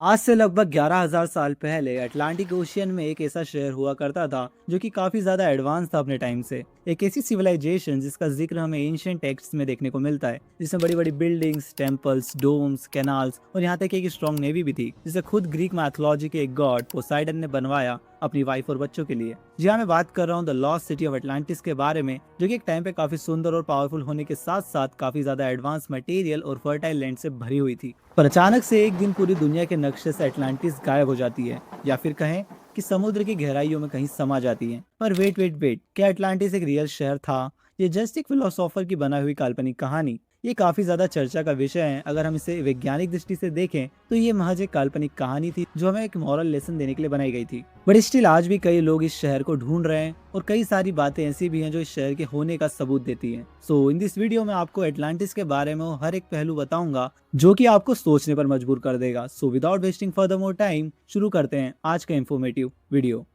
आज से लगभग 11,000 साल पहले अटलांटिक ओशियन में एक ऐसा शहर हुआ करता था जो कि काफी ज्यादा एडवांस था अपने टाइम से। एक ऐसी सिविलाइजेशन जिसका जिक्र हमें एंशियंट टेक्स्ट में देखने को मिलता है, जिसमें बड़ी बड़ी बिल्डिंग्स, टेम्पल्स, डोम्स, कैनाल्स और यहाँ तक एक स्ट्रॉन्ग नेवी भी थी, जिसे खुद ग्रीक मैथोलॉजी के एक गॉड पोसाइडन ने बनवाया अपनी वाइफ और बच्चों के लिए। जी हाँ, मैं बात कर रहा हूँ the lost city of Atlantis के बारे में, जो कि एक टाइम पे काफी सुंदर और पावरफुल होने के साथ साथ काफी ज्यादा एडवांस मटेरियल और फर्टाइल लैंड से भरी हुई थी। पर अचानक से एक दिन पूरी दुनिया के नक्शे से अटलांटिस गायब हो जाती है, या फिर कहें कि समुद्र की गहराइयों में कहीं समा जाती है। पर वेट वेट वेट, क्या अटलांटिस एक रियल शहर था? ये जस्ट एक फिलोसोफर की बनाई हुई काल्पनिक कहानी? ये काफी ज्यादा चर्चा का विषय है। अगर हम इसे वैज्ञानिक दृष्टि से देखें तो ये महज एक काल्पनिक कहानी थी जो हमें एक मॉरल लेसन देने के लिए बनाई गई थी। बट स्टिल आज भी कई लोग इस शहर को ढूंढ रहे हैं और कई सारी बातें ऐसी भी हैं जो इस शहर के होने का सबूत देती हैं। सो इन दिस वीडियो में आपको एटलांटिस के बारे में वो हर एक पहलू बताऊंगा जो कि आपको सोचने पर मजबूर कर देगा। So without wasting further more time, शुरू करते हैं आज का इंफॉर्मेटिव वीडियो।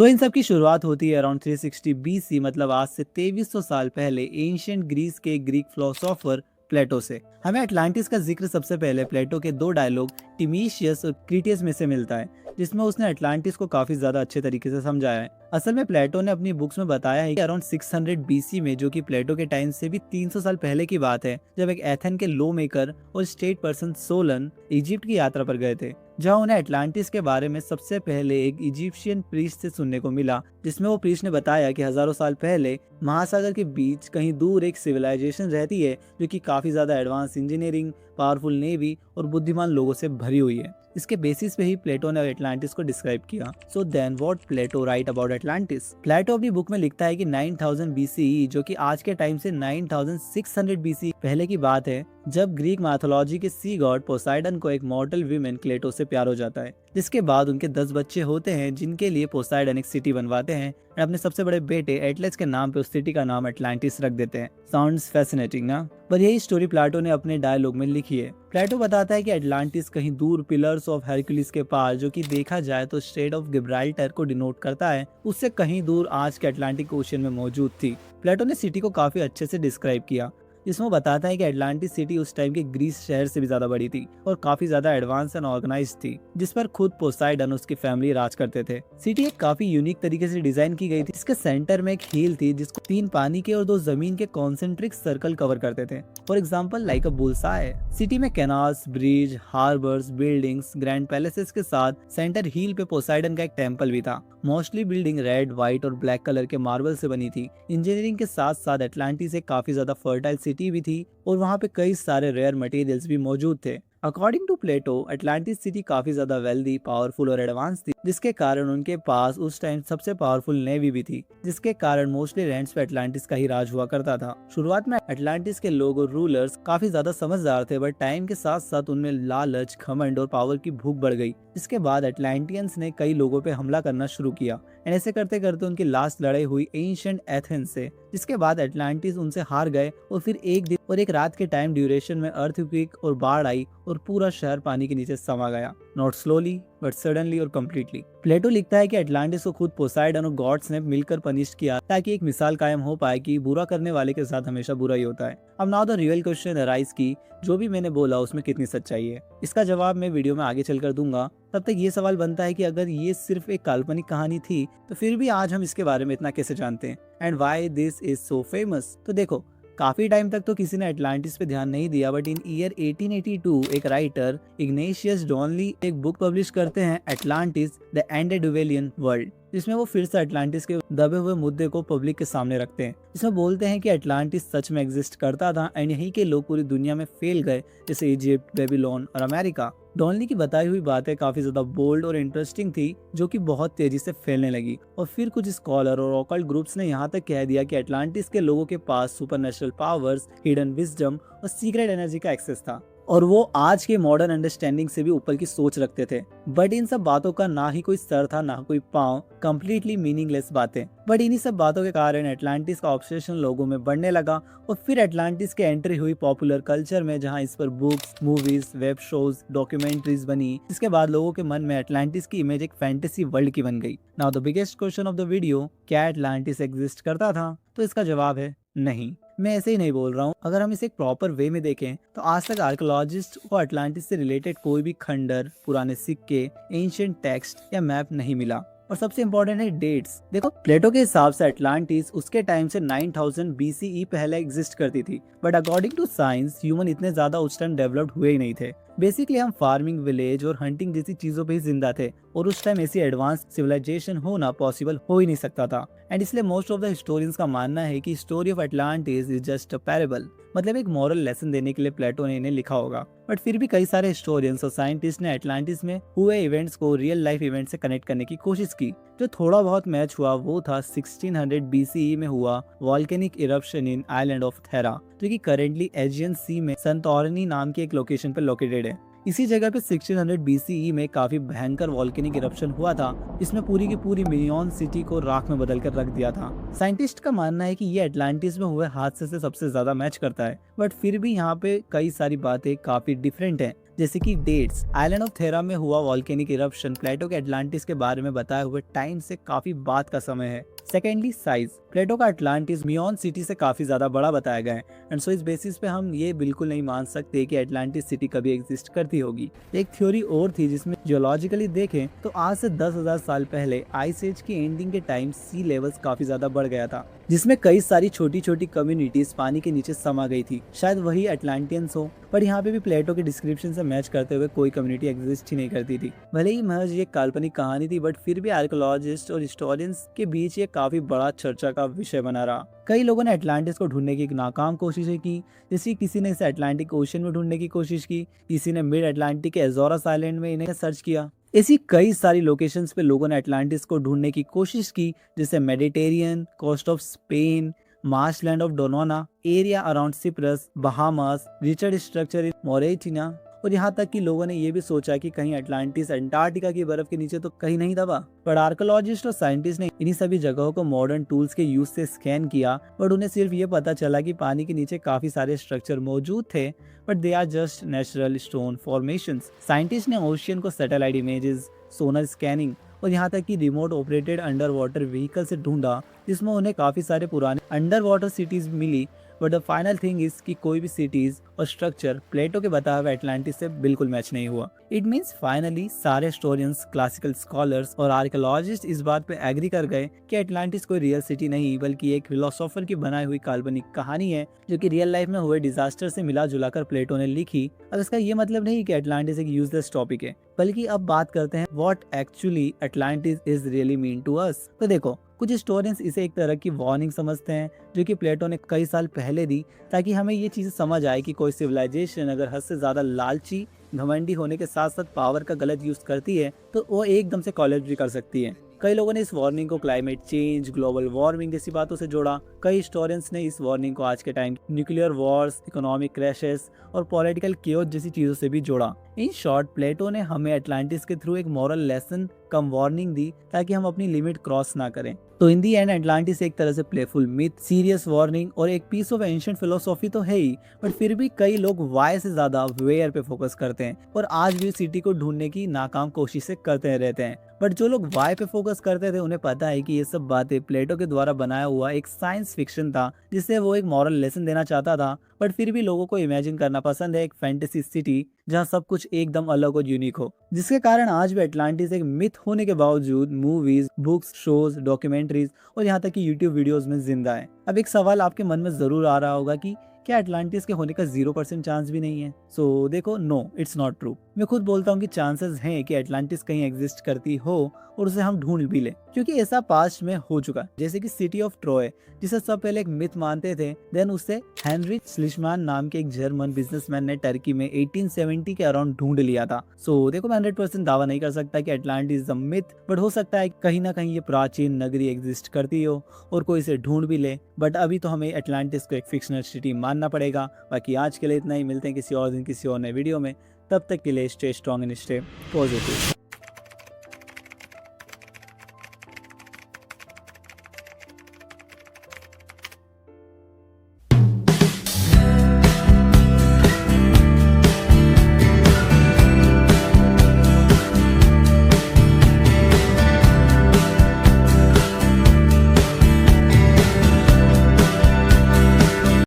इन सब की शुरुआत होती है अराउंड 360 BC, मतलब आज से 2300 साल पहले एंशियंट ग्रीस के ग्रीक फिलोसोफर प्लेटो से। हमें अटलांटिस का जिक्र सबसे पहले प्लेटो के दो डायलॉग टिमीशियस और क्रीटियस में से मिलता है, जिसमें उसने अटलांटिस को काफी ज्यादा अच्छे तरीके से समझाया है। असल में प्लेटो ने अपनी बुक्स में बताया है कि अराउंड 600 BC में, जो कि प्लेटो के टाइम से भी 300 साल पहले की बात है, जब एक एथेन के लॉ मेकर और स्टेट पर्सन सोलन इजिप्ट की यात्रा पर गए थे, जहां उन्हें अटलांटिस के बारे में सबसे पहले एक इजिप्शियन प्रीस्ट से सुनने को मिला, जिसमें वो प्रीस्ट ने बताया कि हजारों साल पहले महासागर के बीच कहीं दूर एक सिविलाइजेशन रहती है जो कि काफी ज्यादा एडवांस इंजीनियरिंग, पावरफुल नेवी और बुद्धिमान लोगों से भरी हुई है। इसके बेसिस पे ही प्लेटो ने अटलांटिस को डिस्क्राइब किया। So then what Plato write about Atlantis? Plato अपनी बुक में लिखता है कि 9000 BCE, जो कि आज के टाइम से 9600 BC पहले की बात है, जब ग्रीक मैथोलॉजी के सी गॉड पोसाइडन को एक मॉर्टल वीमेन क्लेटो से प्यार हो जाता है, जिसके बाद उनके 10 बच्चे होते हैं, जिनके लिए पोसाइडन एक सिटी बनवाते हैं और अपने सबसे बड़े बेटे एटलस के नाम पे उस सिटी का नाम अटलांटिस रख देते हैं। साउंड्स फैसिनेटिंग ना? पर यही स्टोरी प्लेटो ने अपने डायलॉग में लिखी है। प्लेटो बताता है कि अटलांटिस कहीं दूर पिलर्स ऑफ हरक्यूलिस के पार, जो कि देखा जाए तो स्ट्रेट ऑफ गिब्राल्टर को डिनोट करता है, उससे कहीं दूर आज के अटलांटिक ओशियन में मौजूद थी। प्लेटो ने सिटी को काफी अच्छे से डिस्क्राइब किया, जिसमें बताता है कि अटलांटिस सिटी उस टाइम के ग्रीस शहर से भी ज्यादा बड़ी थी और काफी ज्यादा एडवांस एंड ऑर्गेनाइज थी, जिस पर खुद पोसाइडन और उसकी फैमिली राज करते थे। सिटी एक काफी यूनिक तरीके से डिजाइन की गई थी। इसके सेंटर में एक हील थी जिसको 3 पानी के और 2 जमीन के कॉन्सेंट्रिक सर्कल कवर करते थे, for example like a bullseye. City में canals, bridges, harbours, buildings, grand palaces के साथ सेंटर हील पे पोसाइडन का एक टेम्पल भी था। मोस्टली बिल्डिंग रेड, व्हाइट और ब्लैक कलर के मार्बल से बनी थी। इंजीनियरिंग के साथ साथ अटलांटिस एक काफी ज्यादा फर्टाइल सिटी भी थी और वहाँ पे कई सारे रेयर मटेरियल्स भी मौजूद थे। According to Plato, Atlantis city काफी ज्यादा वेल्दी, पावरफुल और एडवांस थी, जिसके कारण उनके पास उस टाइम सबसे पावरफुल नेवी भी थी, जिसके कारण मोस्टली लैंड्स पे अटलांटिस का ही राज हुआ करता था। शुरुआत में अटलांटिस के लोग और रूलर्स काफी ज्यादा समझदार थे, बट टाइम के साथ साथ उनमें लालच, घमंड और पावर की भूख बढ़ गई, जिसके बाद अटलांटियंस ने कई लोगों पे हमला करना शुरू किया। एंड ऐसे करते करते उनकी लास्ट लड़ाई हुई एंशिएंट एथेंस से, जिसके बाद अटलांटिस उनसे हार गए और फिर एक दिन और एक रात के टाइम ड्यूरेशन में अर्थक्वेक और बाढ़ आई और पूरा शहर पानी के नीचे समा गया। नॉट स्लोली बट सडनली और कम्प्लीटली। प्लेटो लिखता है कि अटलांटिस को खुद पोसाइडन और गॉड्स ने मिलकर पनिश किया, ताकि एक मिसाल कायम हो पाए कि बुरा करने वाले के साथ हमेशा बुरा ही होता है। अब now the real question arise की जो भी मैंने बोला उसमें कितनी सच्चाई है। इसका जवाब मैं वीडियो में आगे चलकर दूंगा। तब तक ये सवाल बनता है कि अगर ये सिर्फ एक काल्पनिक कहानी थी तो फिर भी आज हम इसके बारे में इतना कैसे जानते हैं, and why this is so famous? तो देखो, काफी टाइम तक तो किसी ने अटलांटिस पे ध्यान नहीं दिया, बट इन ईयर 1882 एक राइटर इग्नेशियस डॉनली एक बुक पब्लिश करते हैं, अटलांटिस द एंटेडिलुवियन वर्ल्ड, जिसमें वो फिर से अटलांटिस के दबे हुए मुद्दे को पब्लिक के सामने रखते हैं। इसमें बोलते हैं कि अटलांटिस सच में एग्जिस्ट करता था एंड यहीं के लोग पूरी दुनिया में फैल गए, जैसे इजिप्ट, बेबीलोन और अमेरिका। डॉनली की बताई हुई बातें काफी ज्यादा बोल्ड और इंटरेस्टिंग थी, जो कि बहुत तेजी से फैलने लगी, और फिर कुछ स्कॉलर और ऑकल्ट ग्रुप्स ने यहाँ तक कह दिया कि अटलांटिस के लोगों के पास सुपरनेचुरल पावर्स, हिडन विजडम और सीक्रेट एनर्जी का एक्सेस था। और वो आज के मॉडर्न अंडरस्टैंडिंग से भी ऊपर की सोच रखते थे। बट इन सब बातों का ना ही कोई सर था ना कोई पाँव, कंप्लीटली मीनिंगलेस बातें। बट इन्हीं सब बातों के कारण एटलांटिस का ऑब्सेशन लोगों में बढ़ने लगा और फिर एटलांटिस की एंट्री हुई पॉपुलर कल्चर में, जहां इस पर books, movies, web shows, documentaries बनी। इसके बाद लोगों के मन में एटलांटिस की इमेज एक फैंटेसी वर्ल्ड की बन गई। Now the biggest question of the video, क्या एटलांटिस एग्जिस्ट करता था? तो इसका जवाब है नहीं। मैं ऐसे ही नहीं बोल रहा हूँ। अगर हम इसे एक प्रॉपर वे में देखें तो आज तक आर्कियोलॉजिस्ट को अटलांटिस से रिलेटेड कोई भी खंडर, पुराने सिक्के, एंशिएंट टेक्स्ट या मैप नहीं मिला। और सबसे इम्पोर्टेंट है डेट्स। देखो, प्लेटो के हिसाब से अटलांटिस उसके टाइम से 9000 BCE पहले एग्जिस्ट करती थी। But according to science human इतने ज्यादा उस टाइम डेवलप्ड हुए ही नहीं थे। बेसिकली हम फार्मिंग, विलेज और हंटिंग जैसी चीजों पे ही जिंदा थे और उस टाइम ऐसी एडवांस सिविलाइजेशन होना पॉसिबल हो ही नहीं सकता था। एंड इसलिए मोस्ट ऑफ द हिस्टोरियंस का मानना है कि story of Atlantis is just a parable, मतलब एक मॉरल लेसन देने के लिए प्लेटो ने इन्हें लिखा होगा। बट फिर भी कई सारे हिस्टोरियंस और साइंटिस्ट ने अटलांटिस में हुए इवेंट्स को रियल लाइफ इवेंट से कनेक्ट करने की कोशिश की। जो थोड़ा बहुत मैच हुआ वो था 1600 BCE में हुआ volcanic eruption in island of Thera, जो कि करेंटली एजियन सी में संतोरिनी नाम की एक लोकेशन पर लोकेटेड है। इसी जगह पे 1600 BCE में काफी भयंकर वॉल्केनिक इरप्शन हुआ था, जिसमें पूरी की पूरी मिलियन सिटी को राख में बदल कर रख दिया था। साइंटिस्ट का मानना है कि ये अटलांटिस में हुए हादसे से सबसे ज्यादा मैच करता है। बट फिर भी यहाँ पे कई सारी बातें काफी डिफरेंट हैं, जैसे कि डेट्स। आइलैंड ऑफ थेरा में हुआ वॉल्केनिक इरप्शन प्लेटो के अटलांटिस के बारे में बताए हुए टाइम से काफी बाद का समय है। सेकेंडली साइज, प्लेटो का अटलांटिस मियोन सिटी से काफी ज्यादा बड़ा बताया गया है। एंड सो इस बेसिस पे हम ये बिल्कुल नहीं मान सकते कि अटलांटिस सिटी कभी एग्जिस्ट करती होगी। एक थ्योरी और थी जिसमें जियोलॉजिकली देखें तो आज से 10,000 साल पहले आइस एज की एंडिंग के टाइम सी लेवल्स काफी ज्यादा बढ़ गया था, जिसमें कई सारी छोटी छोटी कम्युनिटीज पानी के नीचे समा गई थी। शायद वही अटलांटियंस हो। पर यहाँ पे भी प्लेटो के डिस्क्रिप्शन से मैच करते हुए कोई कम्युनिटी एग्जिस्ट ही नहीं करती थी। भले ही महज ये काल्पनिक कहानी थी, बट फिर भी आर्कियोलॉजिस्ट और हिस्टोरियंस के बीच ये काफी बड़ा चर्चा का विषय बना रहा। कई लोगों ने अटलांटिस को ढूंढने की नाकाम कोशिशें की, जैसे किसी ने इसे अटलांटिक ओशन में ढूंढने की कोशिश की, किसी ने मिड अटलांटिक के एजोरस आइलैंड में इन्हें सर्च किया। ऐसी कई सारी लोकेशंस पे लोगों ने अटलांटिस को ढूंढने की कोशिश की, जैसे Mediterranean, coast of Spain, marshland of Donana, area around Cyprus, Bahamas, Richat structure in Mauritania. और यहाँ तक कि लोगों ने ये भी सोचा कि कहीं अटलांटिस अंटार्कटिका की बर्फ के नीचे तो कहीं नहीं दबा। पर आर्कियोलॉजिस्ट और साइंटिस्ट ने इन्हीं सभी जगहों को मॉडर्न टूल्स के यूज से स्कैन किया, बट उन्हें सिर्फ ये पता चला कि पानी के नीचे काफी सारे स्ट्रक्चर मौजूद थे, but they are just natural stone formations. Scientist ने ओशियन को सैटेलाइट इमेजेस, सोनर स्कैनिंग और यहाँ तक कि remote operated under water vehicle से ढूंढा, जिसमें उन्हें काफी सारे पुराने अंडर वाटर सिटीज मिली। But the final thing is कि कोई भी सिटीज और स्ट्रक्चर प्लेटो के बताए हुए अटलांटिस से बिल्कुल मैच नहीं हुआ। इट मीन्स फाइनली सारे हिस्टोरियंस, क्लासिकल स्कॉलर्स और आर्कियोलॉजिस्ट इस बात पे एग्री कर गए कि अटलांटिस कोई रियल सिटी नहीं बल्कि एक फिलोसोफर की बनाई हुई काल्पनिक कहानी है, जो कि रियल लाइफ में हुए डिजास्टर से मिला जुला कर प्लेटो ने लिखी। अब इसका ये मतलब नहीं कि अटलांटिस एक यूजलेस टॉपिक है, बल्कि अब बात करते हैं what actually Atlantis is really mean to us. तो देखो, कुछ हिस्टोरियंस इसे एक तरह की वार्निंग समझते हैं, जो कि प्लेटो ने कई साल पहले दी, ताकि हमें ये चीज़ समझ आए कि कोई सिविलाइजेशन अगर हद से ज़्यादा लालची, घमंडी होने के साथ साथ पावर का गलत यूज़ करती है तो वो एकदम से कोलैप्स भी कर सकती है। कई लोगों ने इस वार्निंग को क्लाइमेट चेंज, ग्लोबल वार्मिंग जैसी बातों से जोड़ा। कई हिस्टोरियंस ने इस वार्निंग को आज के time nuclear Wars, economic crashes और पॉलिटिकल केओस जैसी चीजों से भी जोड़ा। इन शॉर्ट, प्लेटो ने हमें अटलांटिस के थ्रू एक मॉरल लेसन कम वार्निंग दी, ताकि हम अपनी लिमिट क्रॉस ना करें। तो इन दी एंड अटलांटिस एक तरह से प्लेफुल मिथ, सीरियस वार्निंग और एक पीस ऑफ एंशिएंट फिलोसॉफी तो है ही, बट फिर भी कई लोग वाई से ज्यादा वेयर पे फोकस करते हैं और आज भी सिटी को ढूंढने की नाकाम कोशिशें करते रहते हैं। बट जो लोग वाई पे फोकस करते थे उन्हें पता है कि ये सब बातें प्लेटो के द्वारा बनाया हुआ एक साइंस फिक्शन था, जिससे वो एक मॉरल लेसन देना चाहता था। बट फिर भी लोगों को इमेजिन करना पसंद है एक फैंटेसी सिटी जहाँ सब कुछ एकदम अलग और यूनिक हो, जिसके कारण आज भी अटलांटिस एक मिथ होने के बावजूद मूवीज, बुक्स, शोज, डॉक्यूमेंट्रीज और यहाँ तक कि यूट्यूब वीडियोस में जिंदा है। अब एक सवाल आपके मन में जरूर आ रहा होगा कि क्या अटलांटिस के होने का 0% चांस भी नहीं है? सो देखो, नो, इट्स नॉट ट्रू। मैं खुद बोलता हूँ कि चांसेस हैं कि एटलांटिस कहीं एग्जिस्ट करती हो और उसे हम ढूंढ भी लें, क्योंकि ऐसा पास्ट में हो चुका है। जैसे कि सिटी ऑफ ट्रॉय, जिसे सब पहले एक मिथ मानते थे, देन उसे हेनरिच स्लिशमान नाम के एक जर्मन बिजनेसमैन ने टर्की में 1870 के अराउंड ढूंढ लिया था। सो देखो, मैं 100% दावा नहीं कर सकता कि Atlantis is a myth, but हो सकता है कहीं ना कहीं ये प्राचीन नगरी एग्जिस्ट करती हो और कोई इसे ढूंढ भी ले। बट अभी तो हमें एटलांटिस को एक फिक्शनल सिटी मानना पड़ेगा। बाकी आज के लिए इतना ही, मिलते हैं किसी और दिन किसी और नए वीडियो में। तब तक के लिए stay strong and stay positive.